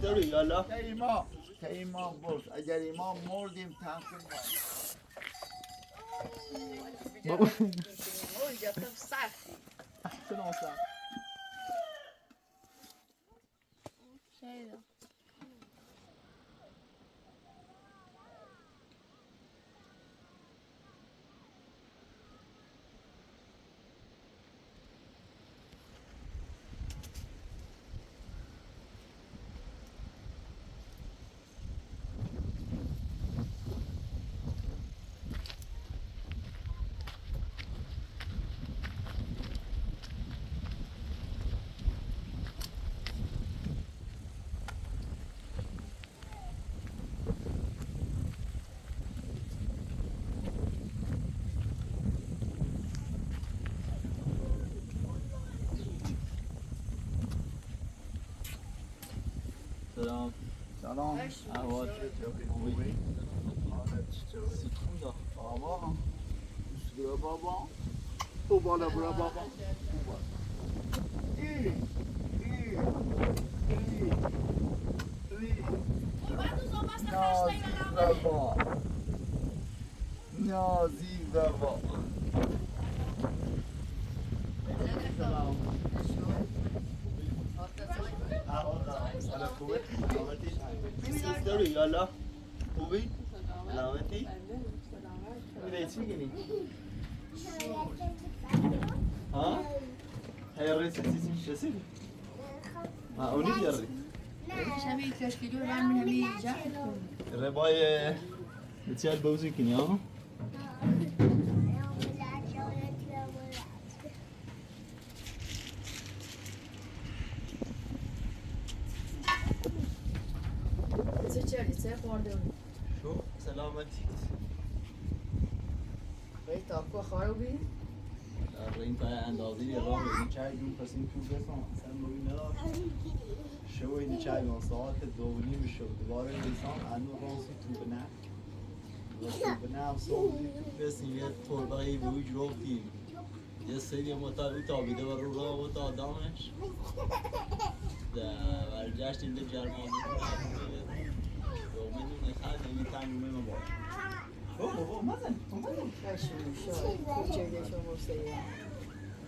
داری یالا که امام برد اگر امام مردیم تنقیم بابا سلام سلام احوال خوبی؟ سیکون بابا برو بابا او بالا برو بابا نازی بابا حالا خوبه؟ سلامتی؟ داری یالا خوبی؟ سلامتی؟ میره چی میگنی؟ ها؟ هی ریس سیسی رسیدی؟ ها اونی بیاری؟ شبیه کشکیلو رو من همین ربای بسیار بوزی کنی ها؟ چه خورده شو سلامتی باید تاکو خواهی در این پای اندازی یه راه این چای دون پس این تو بسان اصلا روی نداشت شو این چای اون ساعت 2:30 شد دوباره لیسان انو رانسی تو بنه تو بنه هم سوزی تو بسیم یه تربقی بوی جروفتیم یه سری مطابقی تابیده و رو راه و تا آدامش برگشتیم به جرمانی میدونی خیلی نمیتن رومه ما باش بابا مزن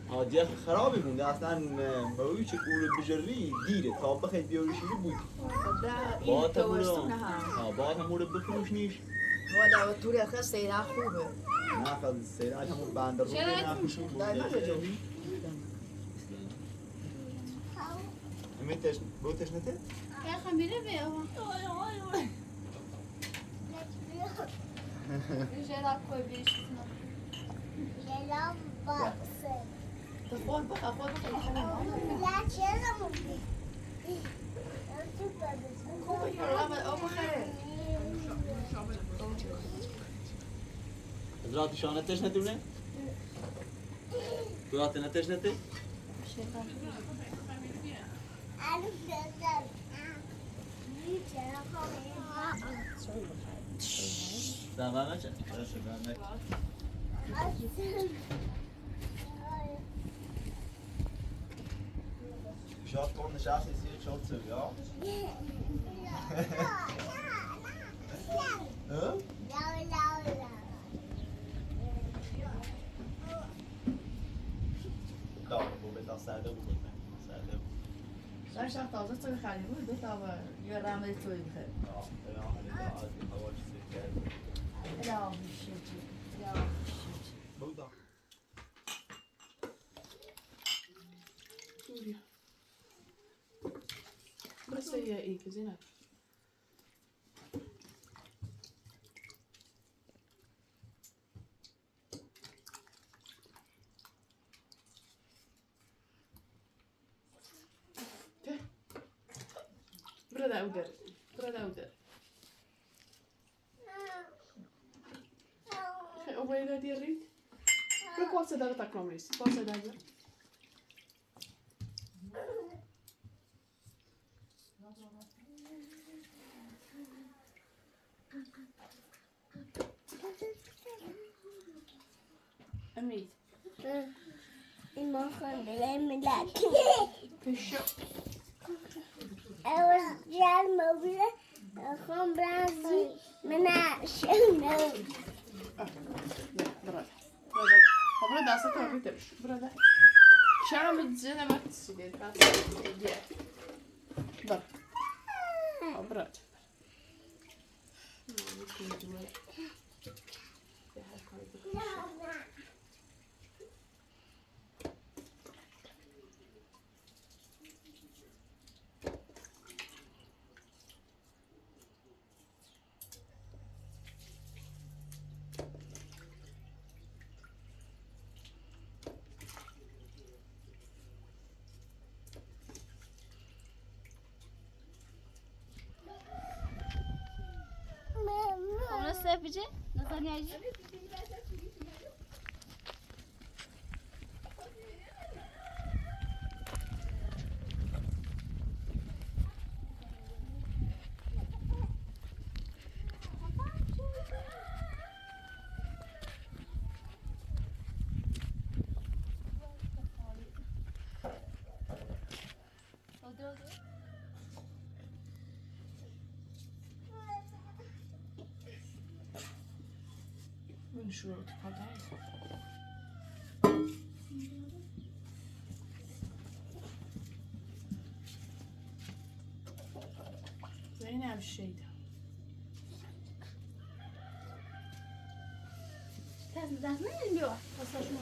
عادیه خرابی مونده اصلا موی چه قول بجری دیره تا بخیر بیاریشیلی بود با تا مورد بفروش نیش والا طور خیلی سیره خوبه نه خیلی سیره همون بندر رو نخوشی بوده امیتش بوتش نته؟ Ja, gaan we er weer. Dus jij laat gewoon weer تفضل بقى حضرات شانتش نتونه؟ حضرات نتش نته؟ Devam et. Devam et. Şart konu şahsiyesi çok seviyor. Hı? Tamam bu bedel serde bu bedel. Serde bu. در شب تازه توی خریده بود دو تا یه رمه توی بخیر Burada. Burası iyi kızına. Burada öder. Burada öder. O böyle diye rit. Ve poate da ta komris. Poate da. Amit. Ik mag gewoon alleen maar lekker. Fisherman. Burada. Ha burada dasta tabii tabii. Burada. Şamı cenemet sizi. Dur. Ha burada. Nasıl yapacağız? Nasıl yapacağız? Bunu şuraya tıkadan. Zeynep şeydi. Das ne diyor? Saçma.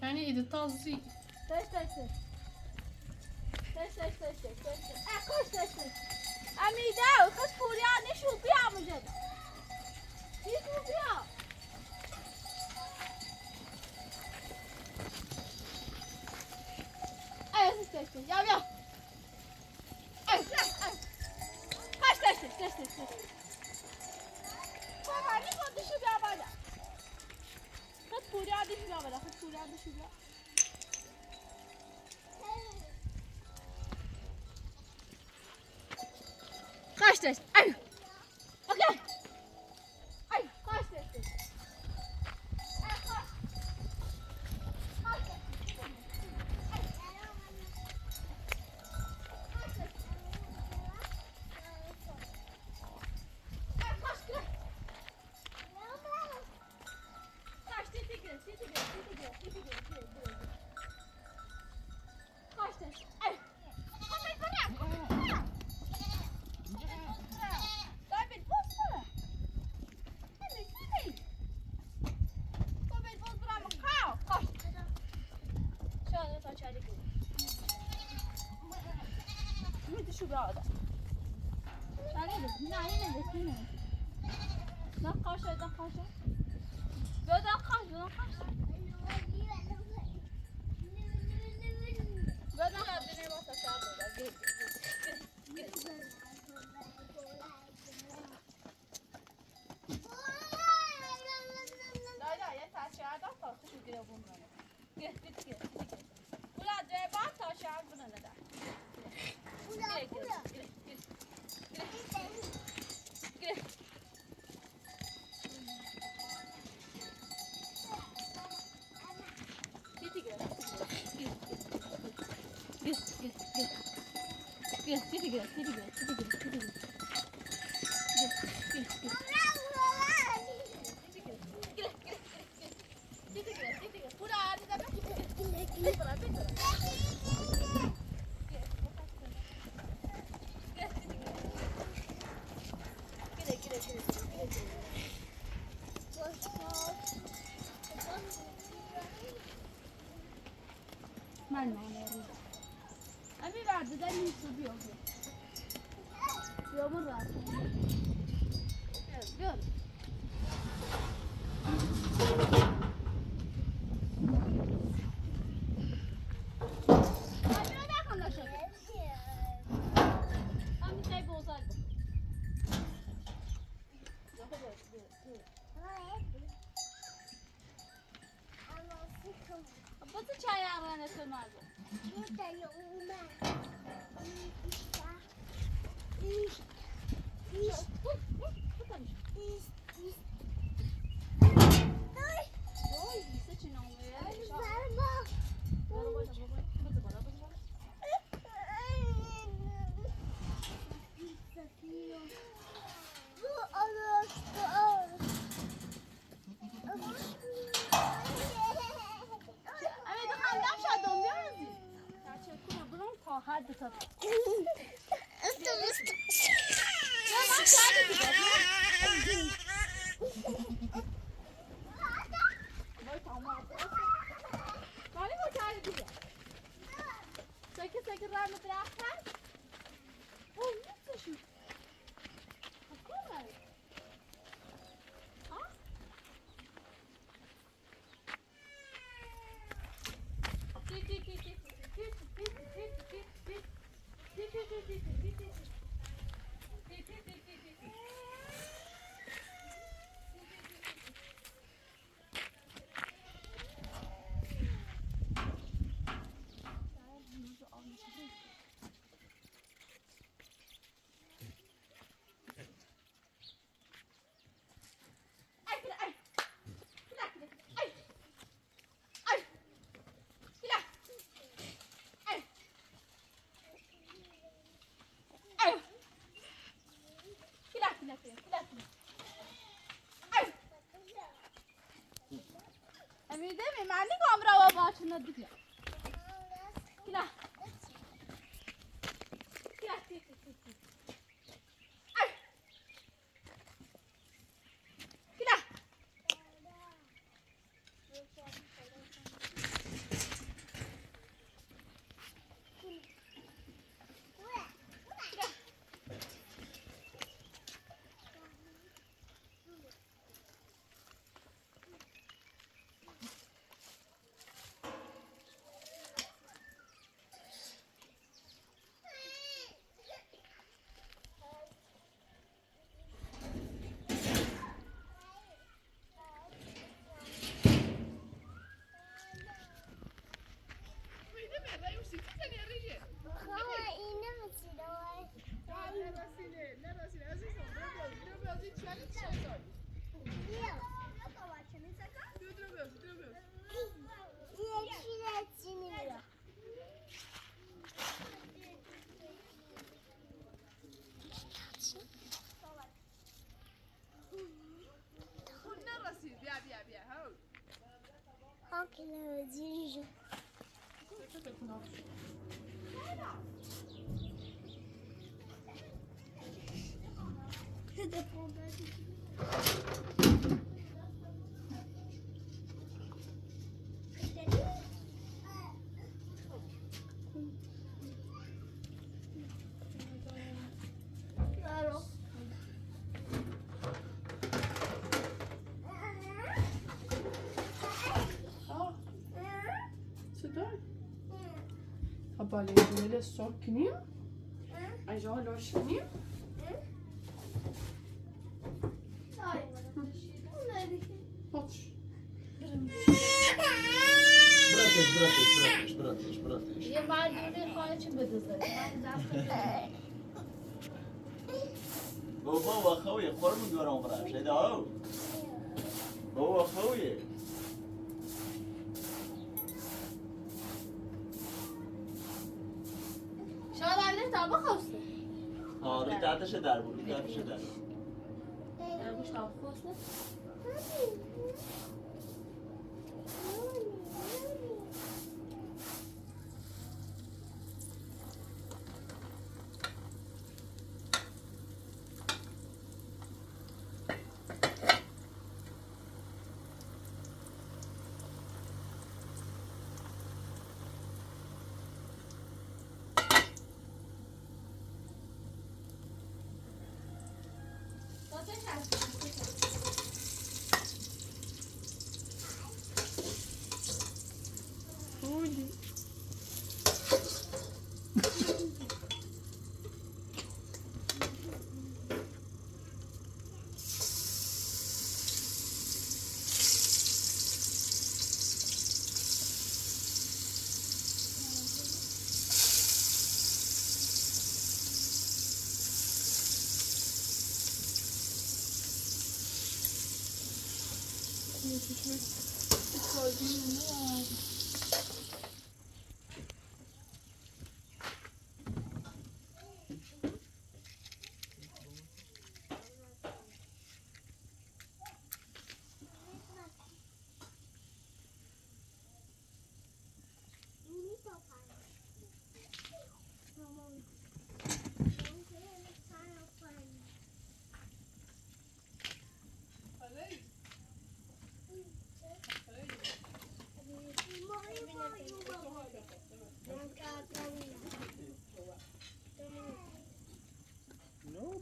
Yani idi tazı. Taş. Koş. Amida, kız Fulya ne şu bir amca. Hiç bu ya. Ay, taş. Ya. Ay. Taş. Baba ne oldu şu bir amca? Kız Fulya düşüyor bana. Kız Fulya düşüyor. Kaç taş? Ay. Okey. Ay, kaç taş? Ay, kaç. Kaç taş? Ay. Kaç taş? Ay, kaç kilo? Kaç titi gel. Kaç taş? Ay. Kaç taş? Şu bir arada. Lan kaç. Buradan kaç. Buradan kendine bas aşağı böyle. Gir. Leyla yeter aşağıdan kalktı şu gire bunları. Gir. Buraya bak aşağı buna ne der? Gir. Ben de anlayarım. Abi verdi de neyse bir yolu. Yolun rahat. Evet, bir yol. Abi ne arkadaşlar? Abi şey bozardı. Batı çay yağlarına sönmezdi. هر دو تا یا من چند دیگه وای تمام ولی ما چند دیگه سکه رم درخت هست اوه نیستشون کار امیده می معنی کامرا و باچه ندیگه کلا Balığıyla sokayım. Acaba loşlayayım. Otur. Bırakış. یه مردونه خواهی چی بدوزه بابا خویه خورمون دورم براش ادعا بابا خویه شما برده تابا خواسته آره دردش در بود دردش در در گوش تابا خواسته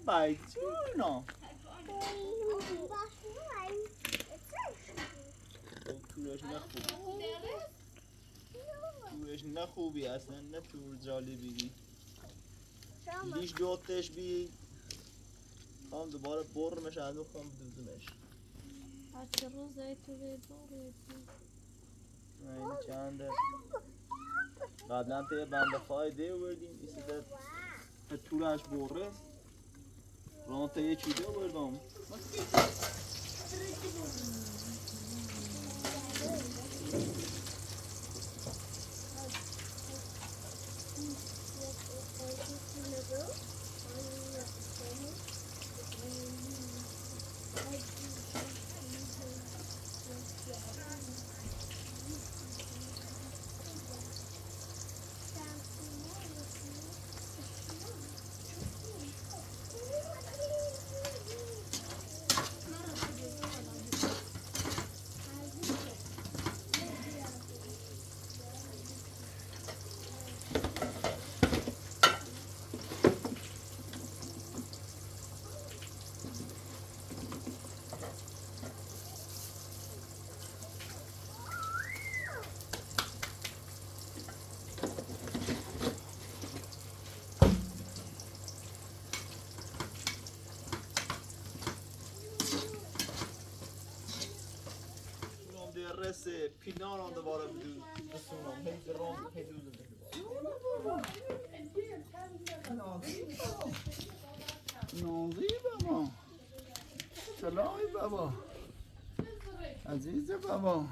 بایجونا تورش نه خوبی تورش نه خوبی اصلا نه تور جالبی لیش دوتش بی خواهم دوباره برمش از اون خواهم دوزمش بچه روزه تو به دوره این چنده قبلا تا یه بنده فایده بردیم ایسته تورش برس ران تا یه چیده بردم رس پینان آن دوباره بسونم هی درام هی دوزم نازی بابا سلام بابا عزیز بابا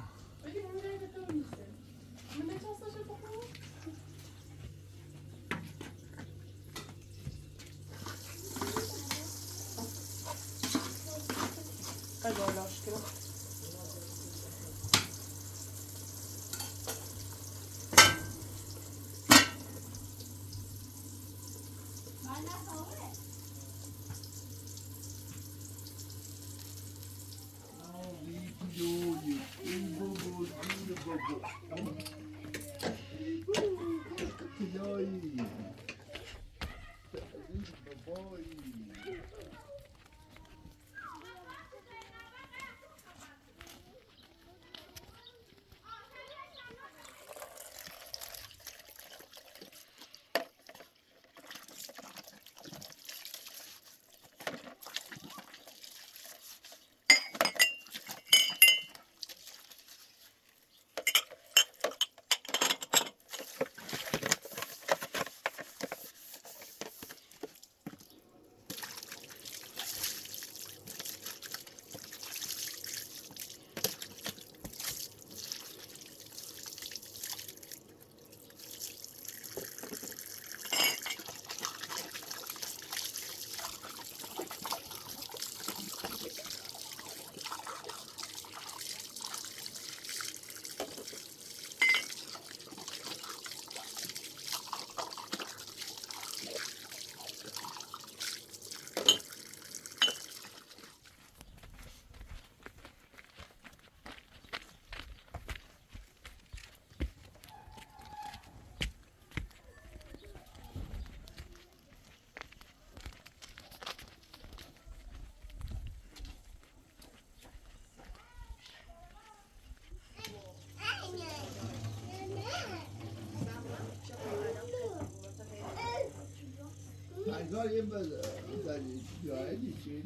هزار یه بزنی جایی چی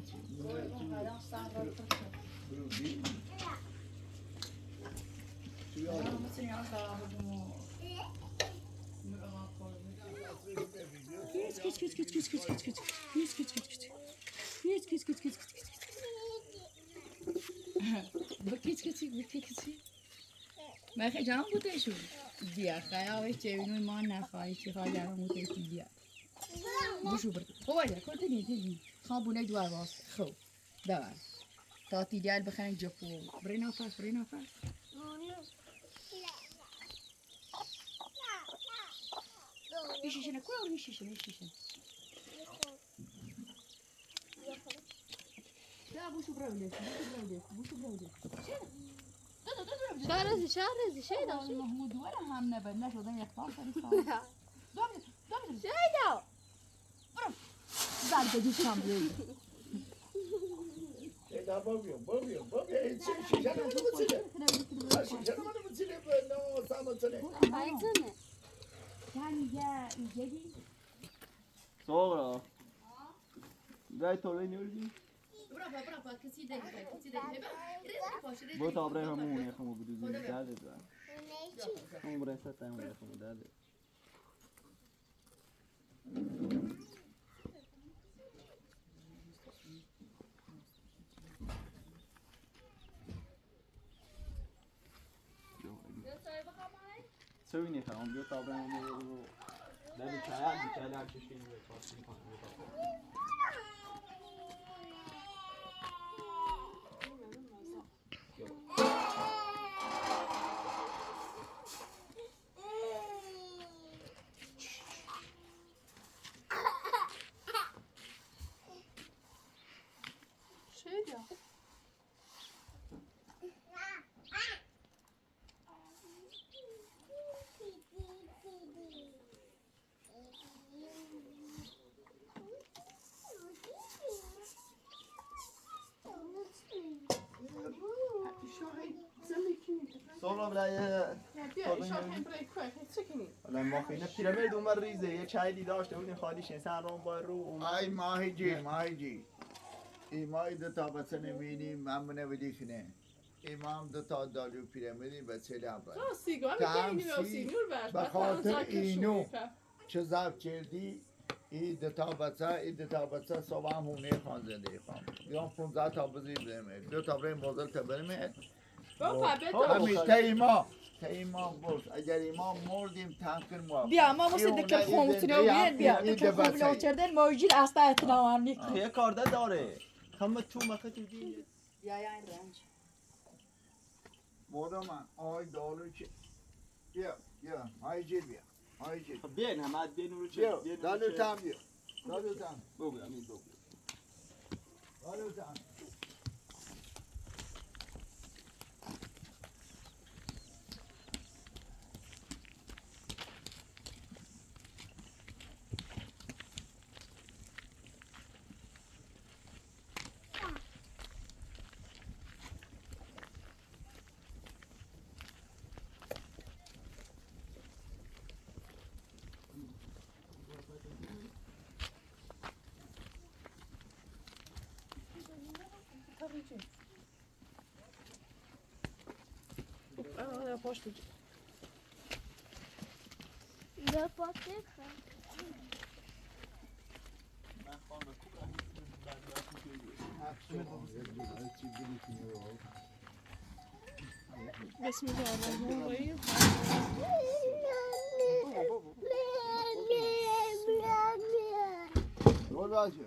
من خیلی جمع بوده شد بیا خیلی آوش چه ما نخواهی چی خواهی جمع بوده شد بیا بوشو برد خوب آیا کرده نیدی خابونه دو عواز خوب دار تا تیجال بخرن جفو بری نفس میشیشنه کلا میشیشنه لا بوشو براولي شهرزی شیدا محمود ولا هم نبد نشو دم يخطاف شیدا زاد تو دوست کم بیایی اینا بابیو این شیشه رو بچینه شیشه رو بچینه نه سامتونه صغرا جای طوری نیوردی؟ برا کسی دیگه برو تا آبره همون یخمو بدوزی درده دارم همون برای ست همون یخمو درده چه بینی خواهم بیا تا آبره همون رو درده چایه هم چشکی نیوه پاسی کنم شیدا صغرا برای بیا ایشان هم برای کوه چه کنی؟ الان ما خیلی پیرامید اون ریزه یه چایلی داشته بودیم خالیش انسان رو با رو ای ماهی جی این ماهی دو تا بچه نمینیم من منو کنه امام دو تا دارو پیرمیدی بچه لابد تو سیگار میکنی و سینور برش به خاطر اینو چه ضبط کردی این دو تا بچه صبح هم هونه خوان زنده خوان بیان 15 تا بزیر برمه 2 تا برای موزل تا برمه همین تا ایمان برد اگر ایمان مردیم تنکر موافق بیا ما واسه دکه خومتونه بیاد بیا دکه خومتونه چردن موجود استا اتنا هم نیکن یه کارده داره همه تو مخه تو دی یا این رنج مودا من آی دالو چه بیا آی جیل بیا بیاین همه از بیاین رو چه بیا دالو تام بیا بگو همین دو دالو تام پاش بجی بسم الله الرحمن الرحیم رول بازیو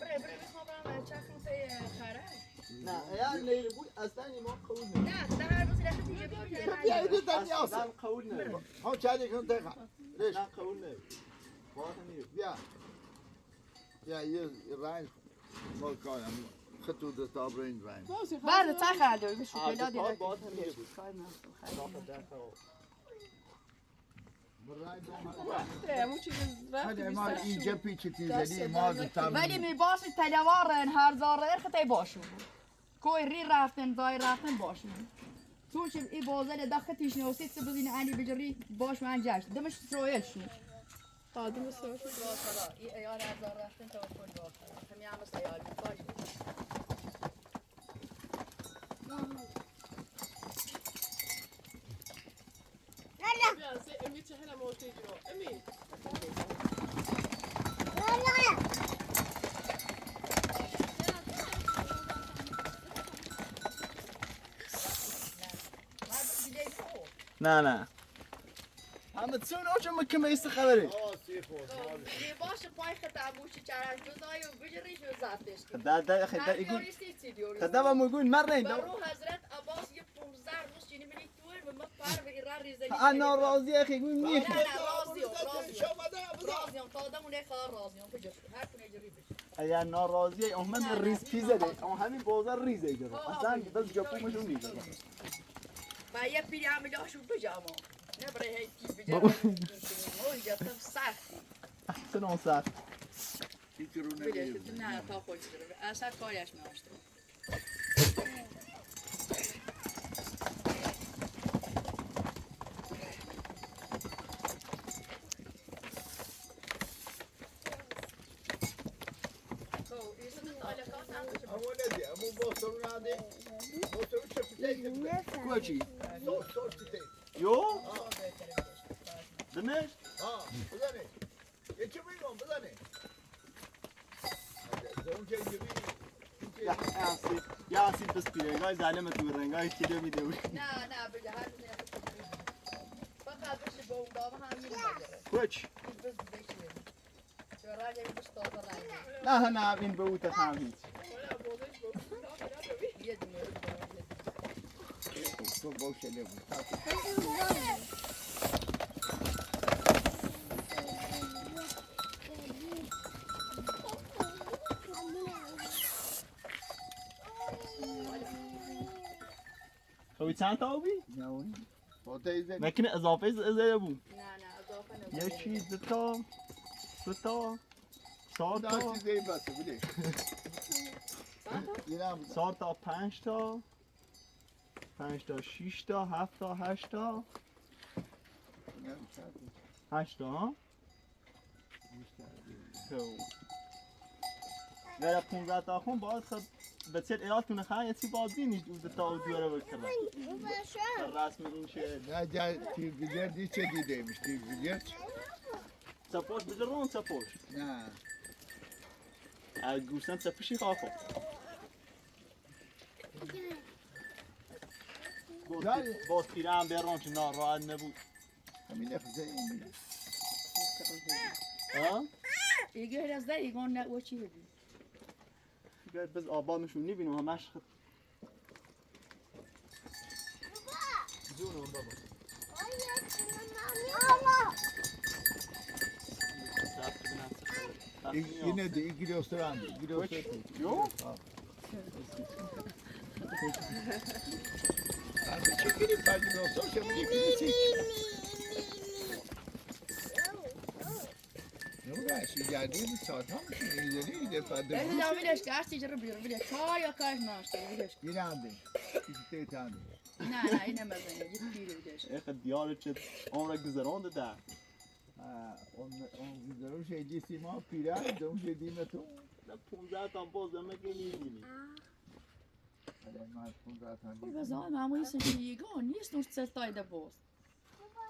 بره بخوام برم چکم تی خره نه اگر لیلی بود اصلا ایمان قبول نه ده هر روز رفت دیگه بیا اینو دنیا اصلا قبول نمی ها چالی کن تکا ریش نه قبول نمی باید نمی بیا یه رنج مال کارم خطو دو تا برین رنج بعد تا خرده بشو پیدا دیگه باید نمی بود همون چیز هذا ما اینجا پیچتی زدی ما دو ولی می باشه تلوارن هر زاره خطای باشو کوی ری رفتن زای رفتن باشو تو چه ای بازل دختیش نوسید سه بزین علی بجری باش من جشن دمش ترویل شو قادم سوش ای ایار هر زار رفتن تو کوی باش همین هم سیال باش بیا زی امی چه هلا موتی جو امی نه همه تسون آجا مکمه ایست خبری ای باشه پای خطا بوشی چرش بزای و بجریش و زفتش ده خدا ایگون نیستی چی خدا و مگون مرنین برو حضرت عباس یه 15 روز چینی منی توی و من پر و ایران ریزنی انا راضی اخی گون میخ نه راضیون تا آدمونه خدا راضیون بجرد هر کنه جری بجرد اگر ناراضی اون من ریز پیزه ده اون همین بازار ریزه جرا اصلا بس جاپومشون نیست و یه پیری همه داشو بجامو نه برای هیچی بجرد اونجا تو سختی 900 بله نه تا خودش داره اصلا کاریش نداشته همون ندی همون بostonu نده bostonu çöpüteydim کوچی sos çöpüteydim یو دمش ha buzane geçemiyorum buzane zonca gibi یا سید بس پیرنگای ظالمت ورنگای کیلو میده نه نه بگه هر نه فقط بشه با اون دام همین بگیره کوچ بس بشه چرا راجع بهش تازه لایه نه نه این به او تفهمید یه دونه to boş ele bu خوی چند تا آبی؟ ne o o teyze مکنه اضافه ازده بود نه نه اضافه نمیشه یکی دو تا سه تا چهار daha تا size iyi bastı bile yine abi 4 تا 5 تا 5 تا 6 تا 7 تا 8 تا 8 تا ها تو و 15 تا خون باز خب به چه ایالتون خواهی یه چی بازی نیست دو تا دوره بکرم رسم این چه ne gel tilbiler diye çediymiş tilbiler چپاش بجرون چپاش ne گوشتن چپشی خواه خب باز پیره هم بران که ناراحت نبود همین نفسه این ها؟ دیگه از در ایگان نه و چی بگی بیاید بز آبادشون نبینم همش خد جونم بابا yine de iki restoran Yo? Hadi çekelim belki de olsa şimdi ikini çek. Ne oldu şimdi geldiğimiz saat ha mı şimdi ileri defa da بله دامیلش که هرچی جرب بیار بله کار یا کارش ناشته بلش yine aldı. İşte tane. نه نه اینه مزنه یه پیره بلش اخ دیار چه عمر گذرانده ده Ha, on güzel o şey cisima pirar da o şey değil mi tu? 15 تا باز دمه گلیدی Hadi mas bu zaten. خب بازار معمولی سنجیگان نیست نوش ستای ده باز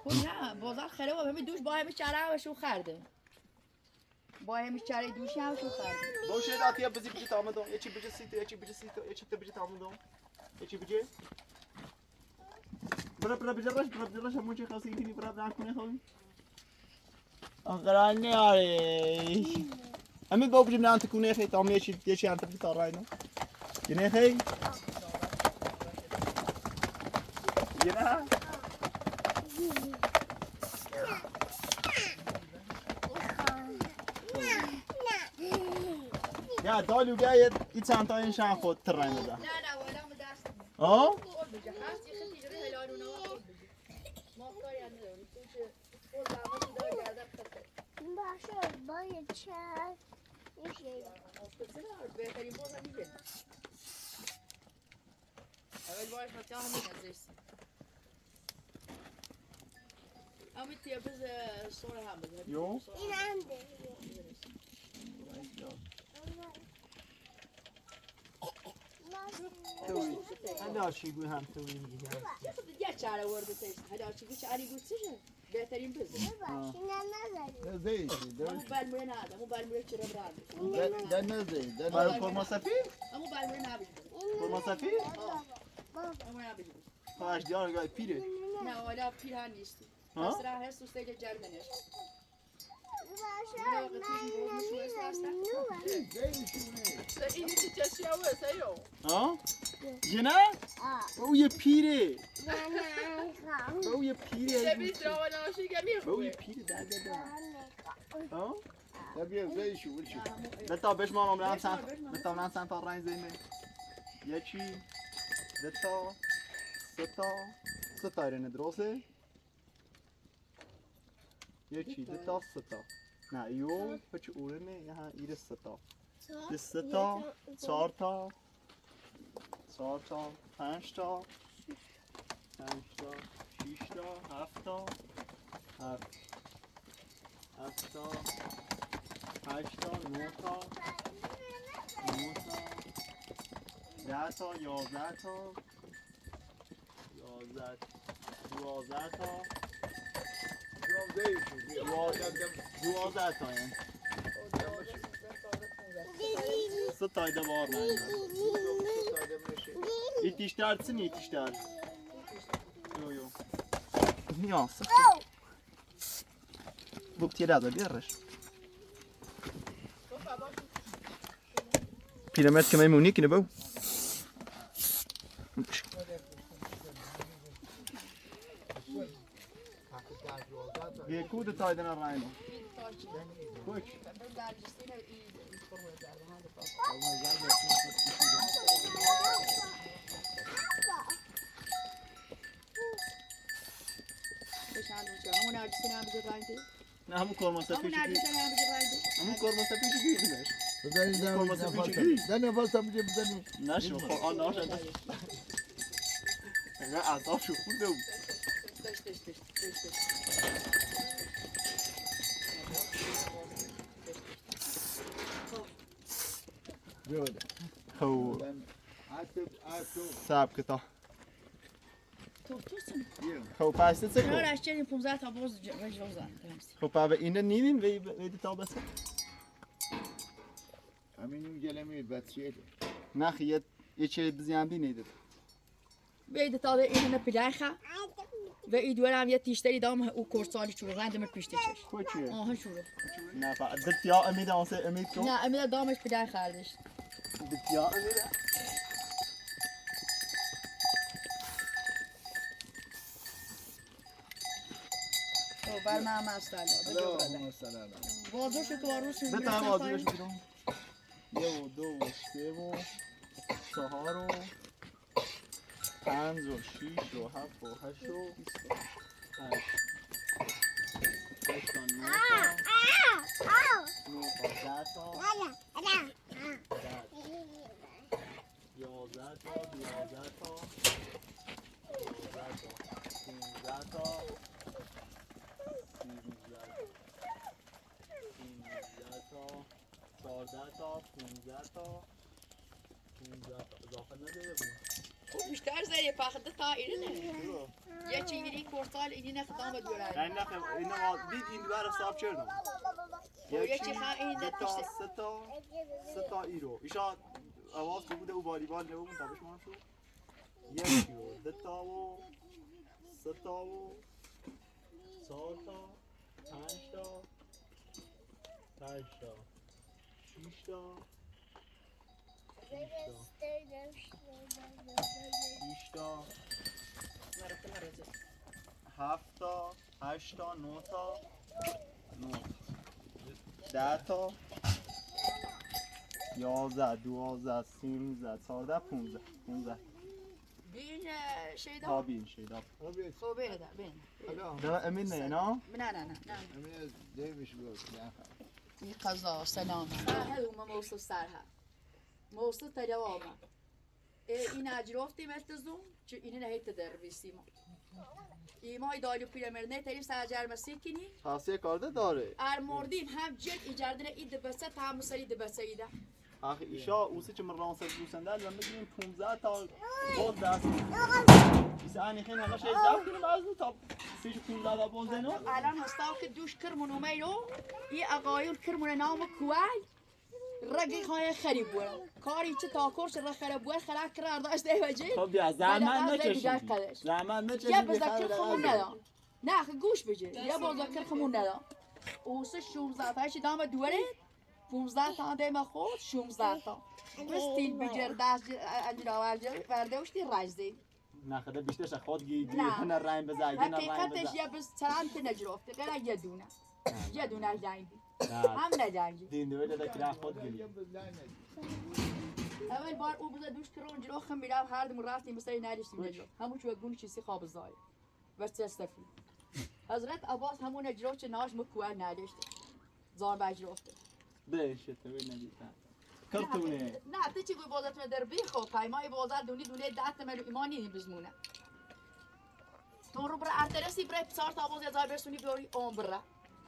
خب نه بازار خیلی با همه دوش با همه چره همشون خرده با همه چره دوشی همشون خرده باشه داتیا بزی بجی تامدون یکی بجی سیتو یکی بجی سیتو یکی بجی تامدون یکی بجی برا بجرش همون چی خاصی اینی برا نکنه خوبی آقران نیاری همین با بجی من تکونه خیلی تام یکی انت بجی تاراینا یه خیلی یه نه یا دالو بیاید این چند تا این شان خود ترین بده نه نه والا مدرس آه خود بجه هستی خیلی جری هلالونه و خود بجه ما کاری نداریم تو که خود زمانی دار گردم خطه باشه باید چند میشه بهترین باز هم میگه اول باید خطه هم میگه اما تیبز سور هم بزن یو این انده هنداشی گوی هم توی میگه یه چاره ورده تیست هدا چی گوش علی گوش چیه بهترین بزن باشه نه Ne zeydi? امو بالموره نده امو بالموره چرا برند Den ne zeydi? برای فرما سفید امو بالموره نبید فرما سفید امو نبید خواهش دیار گای پیره نه والا پیران نیستی ها بس راه هست استیج جردنش باشه اینی چی چشی هوا سیو ها جنا او یه پیره او یه پیره شبیه رواناشی که او یه میخواه پیره ده ها Tabii zeydi şu vuruşu. دتا بهش ما عمران سن تا رنگ زیمه یکی دتا سه تا ایرنه درسته یکی دتا سه تا نه ایو هیچ اوره نه یه ها ایره ستا یه ستا 4 تا 4 تا 5 تا 5 تا 6 تا 7 تا 7 تا 8 تا 9 تا 9 تا 10 تا 11 تا 11 12 تا 12 تا یعنی ستایده بار من ایتیشتر چه نیتیشتر یو یو نیاز بوک تیره از بیارش پیرمرد که میمونی که نبو یه کود تایدن راینا کوچ همون عجیسه هم بجه رنده نه همون کارمان همون سفیشی عجیسه هم بجه رنده همون کارمان سفیشی گیردش بزنید نفس هم بجه بزنید نشو آن ناشد نه عذاب شو خورده بود خو ساب کتا خو پاسته چه چرا رشته 15 تا باز رجوزن خو پا و اینه نیمیم ویدی تا بسه همین اون گلمید بچه نخی یه چه بزیان بی نیدید بیده تا ده اینه پدرخه و ای دوره هم یه تیشتری دام او کورسالی چورو رندمت پیشته چش کوچیه آها شورو نه فا دت یا امید آنسه امید کن نه امیده دامش پدر خردش دت یا امید او بر من مستلا بازوشو تو آروسو بتا هم آزیرش بیرون یه و دو و سه و چهار و 5 و 6 و 7 و 8 و 28 8 تا 9 تا 10 تا 11 تا 12 تا 15 تا 14 تا 15 تا اضافه نداره او بیشتر زیه پخته تا اینه نه یه چینگیری کورسال اینی نخدام بدوره نه نه اینا دید این دوباره صاف کردم یکی خواهی این نتیشته سه تا ایرو ایشا آواز تو بوده او والیبال نبود تابش من شد یکی و دو تا و سه تا و 4 تا 5 تا 5 تا 6 تا 6 تا 7 تا 8 تا 9 تا 10 تا 11 12 13 14 15 بین شیدا تا بین شیدا خب بینه بین ده امین نه نه نه همین دیوش بود این قضا سلام سرهد اومه موصل سرهد موصل تجاوبه این اجرافتی ملتزم چه اینه نهیت در بیسیما ایما ایدالیو پیرمرنه تریم سرجر مسیکنی خاصیه کارده داره ارمردیم هم جد ایجاردن اید بسه تا مسلی بسه ایده آخه ایشا اوسی که مران سر دوسندل و میگیم 15 تا باز دست ایسا اینی خیلی همه شیز دست کنیم از دو تا 15 تا باز دینو الان هستاو که دوش کرمونو میرو ای اقایون کرمونه نام کوای رگی خواهی خریب بورا کاری چه تاکرش را خریب بور خرک کرار داشت دیوجی خب بیا زحمت نکشید زحمت نکشید یه بذکر خمون ندام نه گوش بجه یه بذکر خمون ندام اوسه 16 تایش دام دوره 15 تا دیم خود 16 تا بستیل بجر دست انجلا ورده وشتی رجزی نخده بیشترش خود گیرن رنگ بزنی نه حقیقتش یه بس چند نجرفته غیر یه دونه جنگی هم نجنگی دین دوی داده که خود گیری اول بار او بزد دوش کرون جلو خم میرم هر دم رفتیم مثلا نریشتیم نجرف همون چوب گونی چیزی خواب زای و چه استفی حضرت عباس همون نجرف چه ناش مکوه نداشته زار بجر افته بشه تو ندیدم کارتونه نه تو چی گوی بازتون در بیخو پیمای بازار دونه دست ملو ایمانی بزمونه تو رو برای ارترسی برای پسار تا باز ازای برسونی بیاری اون برای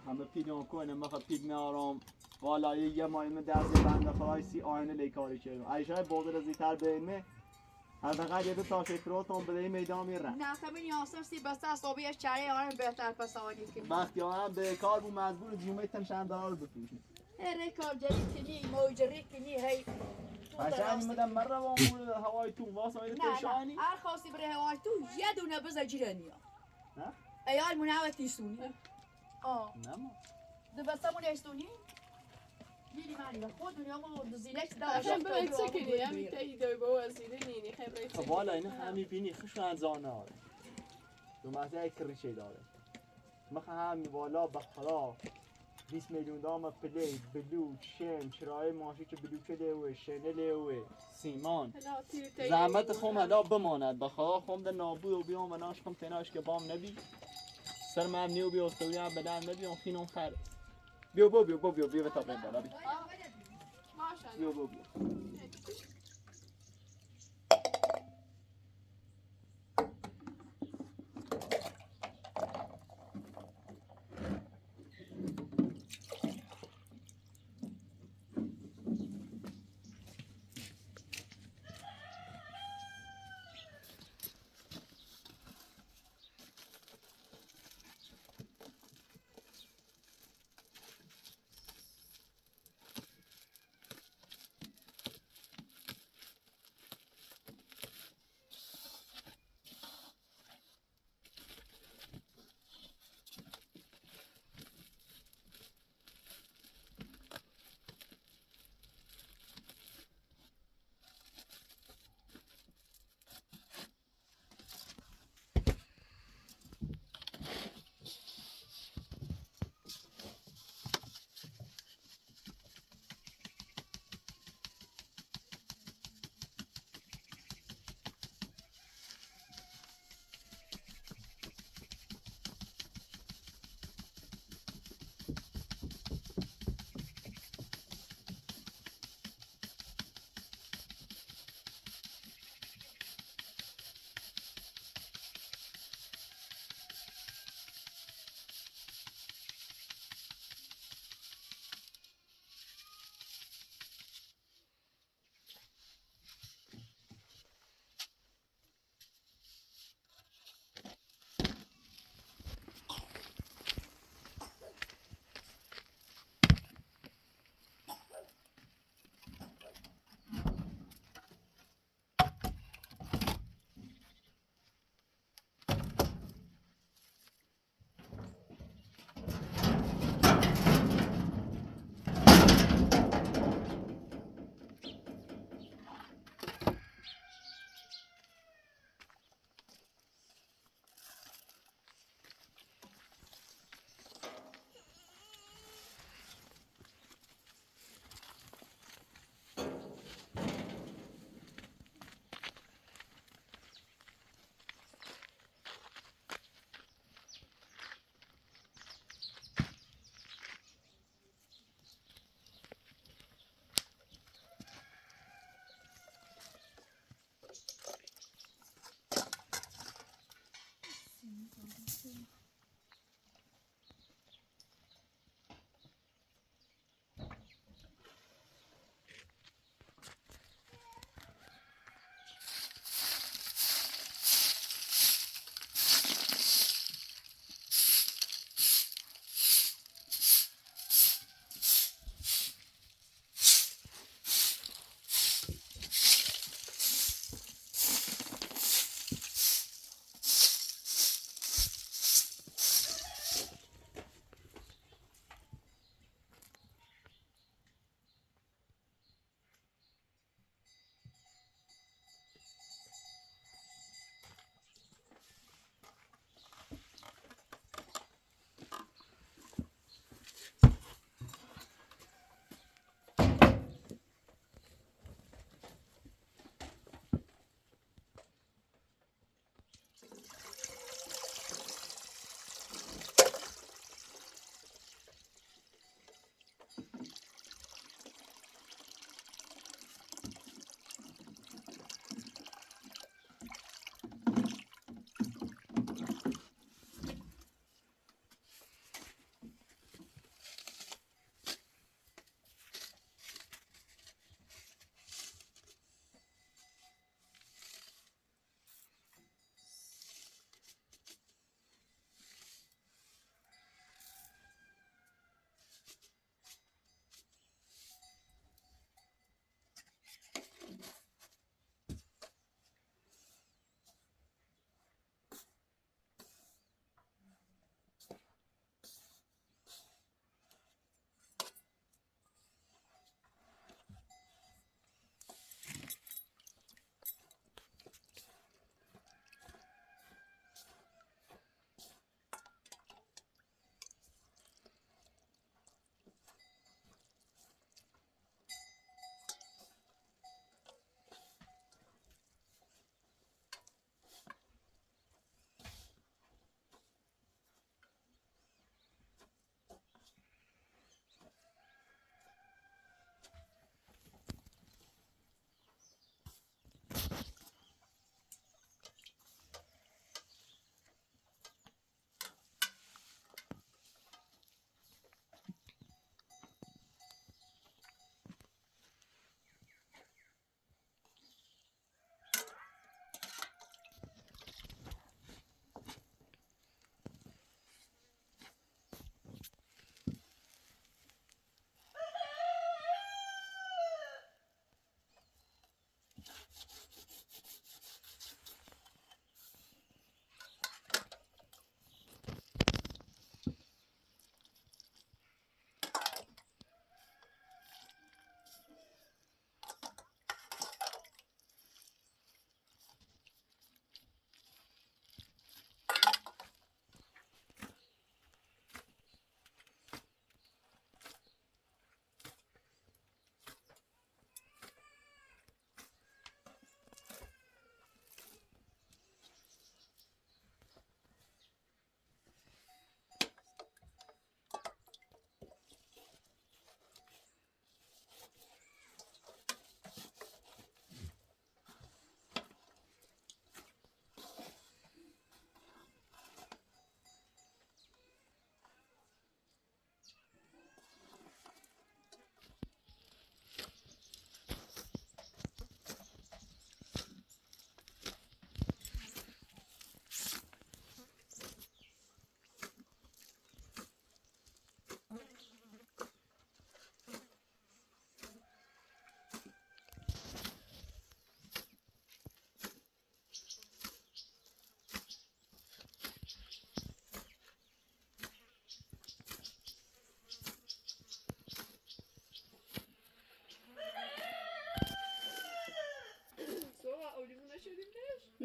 همه پیدون کنه مخه پید میارم والا یه مایم دست بنده خدای سی آینه لیکاری چه ایشای بازر زیتر بینمه حداقل یه دو تا شکراتون بده میدان میرن نه خمین یاسر سی بسته اصابیش چره آن بهتر پس آنی که وقتی هم به کار بود مجبور جیمه تنشن دار بفروشیم ریکار جریتنی موجریتنی هی عشان مدام مرة وامور هواي تو واسه نه تشانی نه هر خواستی برای هوای تو یه دونه بزا جیرانیا ها ایال منعوتی سونی آه نما ده بسته من ایستونی میری مری خود دنیا ما زینش دا عشان ببین سکنی هم تایی دوی با وزیره نینی خبره خب والا این همی بینی خوش از آن آره دو مزه کریشه داره مخ هم والا بخلا 20 میلیون دام پلی بلو شم چرای ماشی که بلو که لیوه شنه لیوه سیمان زحمت خوم ادا بماند بخلا خوم در نابود و بیام و ناش خوم تناش که بام نبی سر من نیو بیا استوی هم بدن نبی اون خینون خر بیو بیا تا بین بالا بیو بیا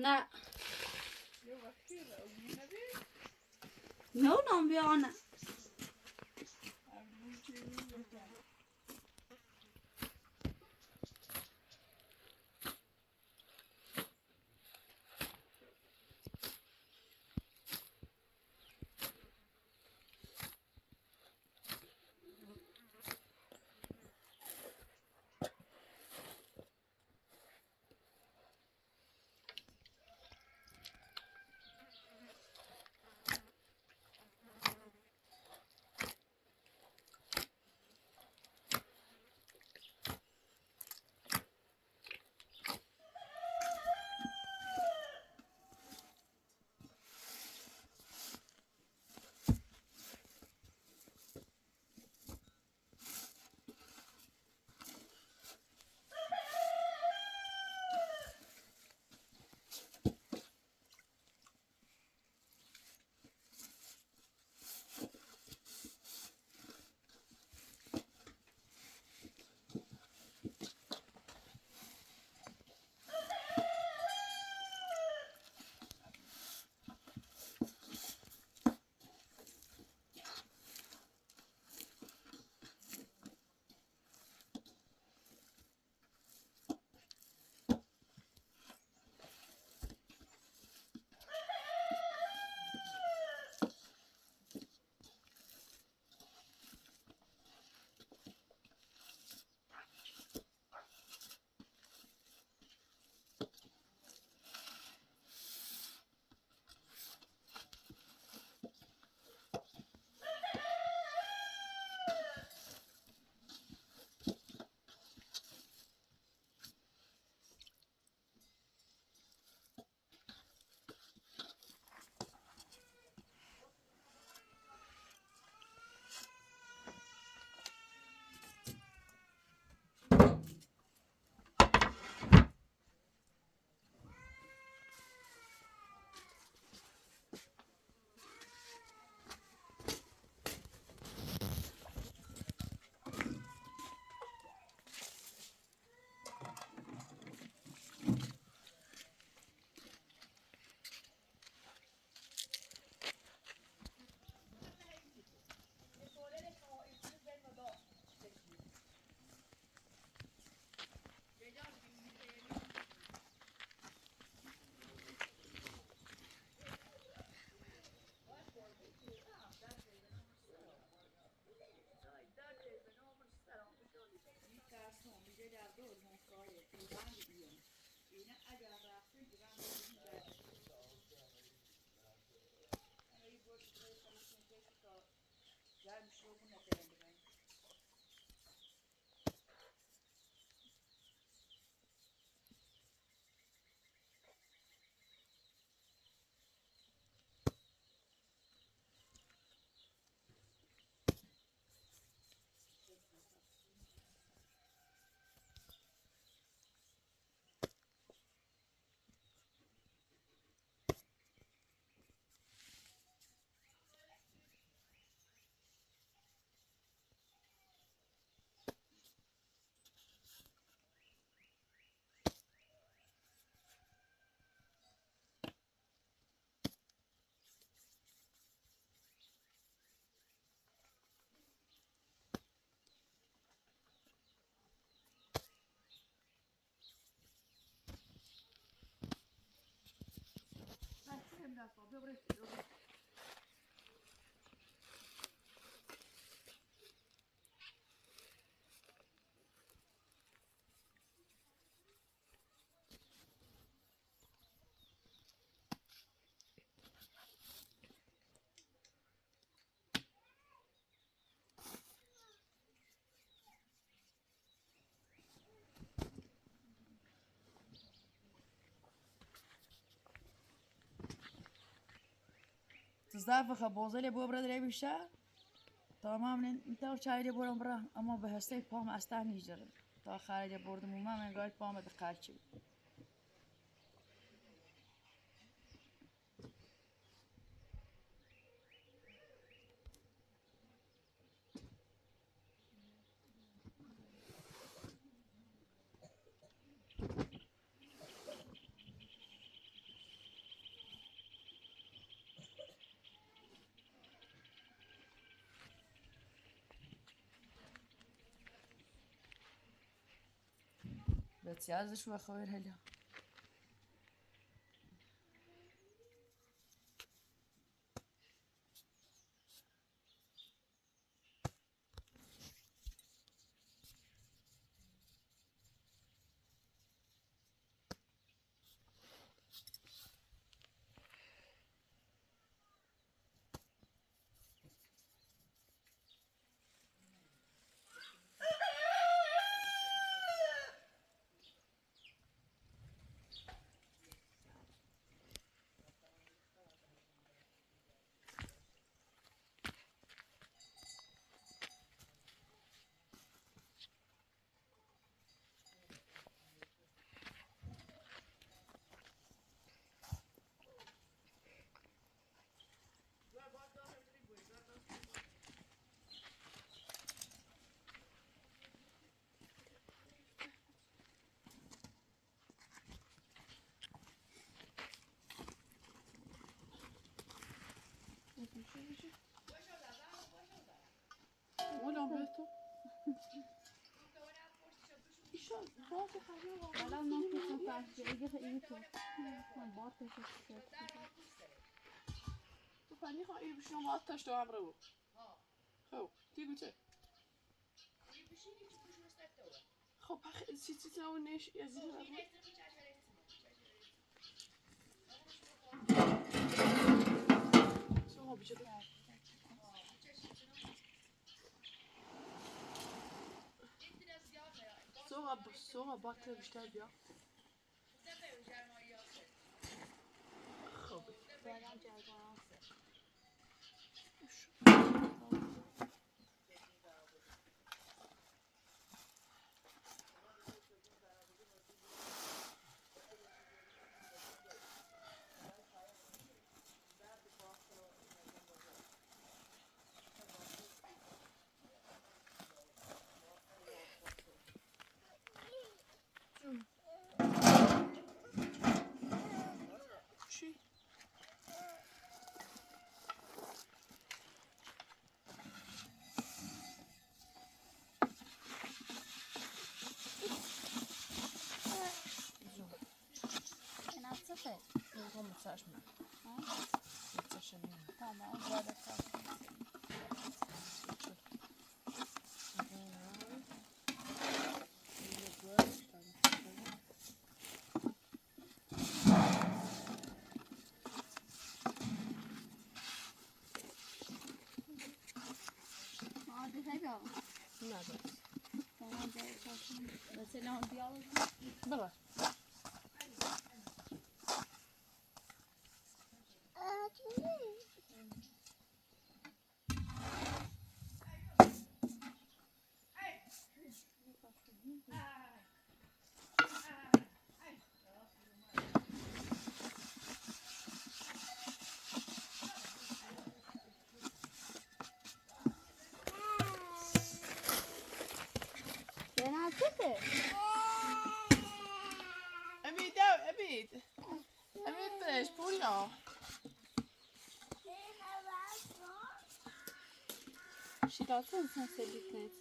نه نه اونم بیانه تزداد خبازه بو برد ری بیشه تمام نتا چایری برام برا اما به هسته پام اصلا نیجره تا خارج بردم و من گاید پام دقیقی بس ازش و خبر هلا ولا بيته حالا ما میخوام فرشته خیلی تو من بار تشکر تو فنی خواهی بشنو باید تشت و عمره بود خب دیگو چه خب چی تو نش یزید رو سوها بیشه دو سوها باکر بیشتر بیا خب بعدم جرگان چی؟ این چه میخوام متساش من متساش نیم تمام زیاده کار عادی خیلی نه بس تمام جای کارشون مثلا اون دیالوگ بله نه چه امید بهش پوریا She doesn't sense the difference.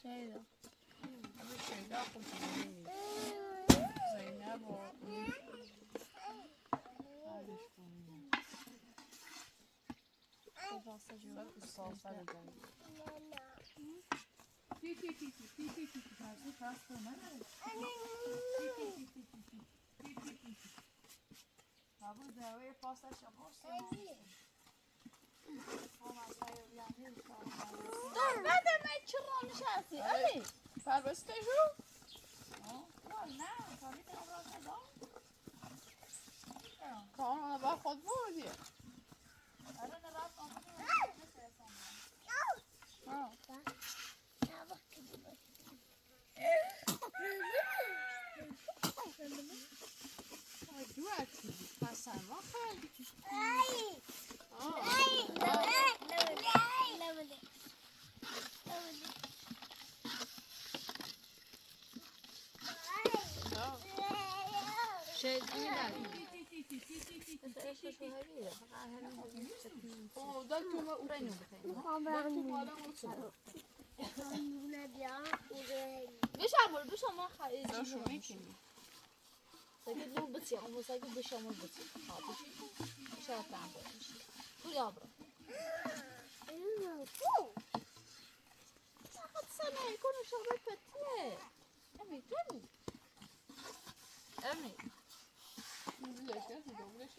Şeyda. همه شیدا خوب کنیم زینب و بعدش کنیم Babası سال که سالسه بگم Babu deve pasta şapası. نه در من چه رانش هستی علی پربسته شو نه کاری که امراض ندام کار اون با خود بودی آره نرفت آمده دو اکی حسن ما خیلی شیدی ندید داد تو ما اون میخوام داد برم تو بالا اون نونه بیارم خوره بشامل بشامل خیلی داشو میکنی ساكت لو بتصير عمو ساكت بشامل بتصير خاطر شو شو تعمل شو يابرا خد سنة يكون شغل فتية أمي كم أمي ليش ليش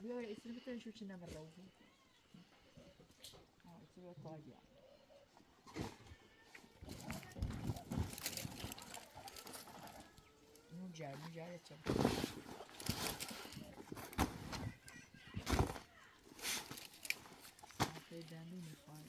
بیا اسم بتون شو چنم روحی اسم تاجیا مجال چم ساعت دندون میخواد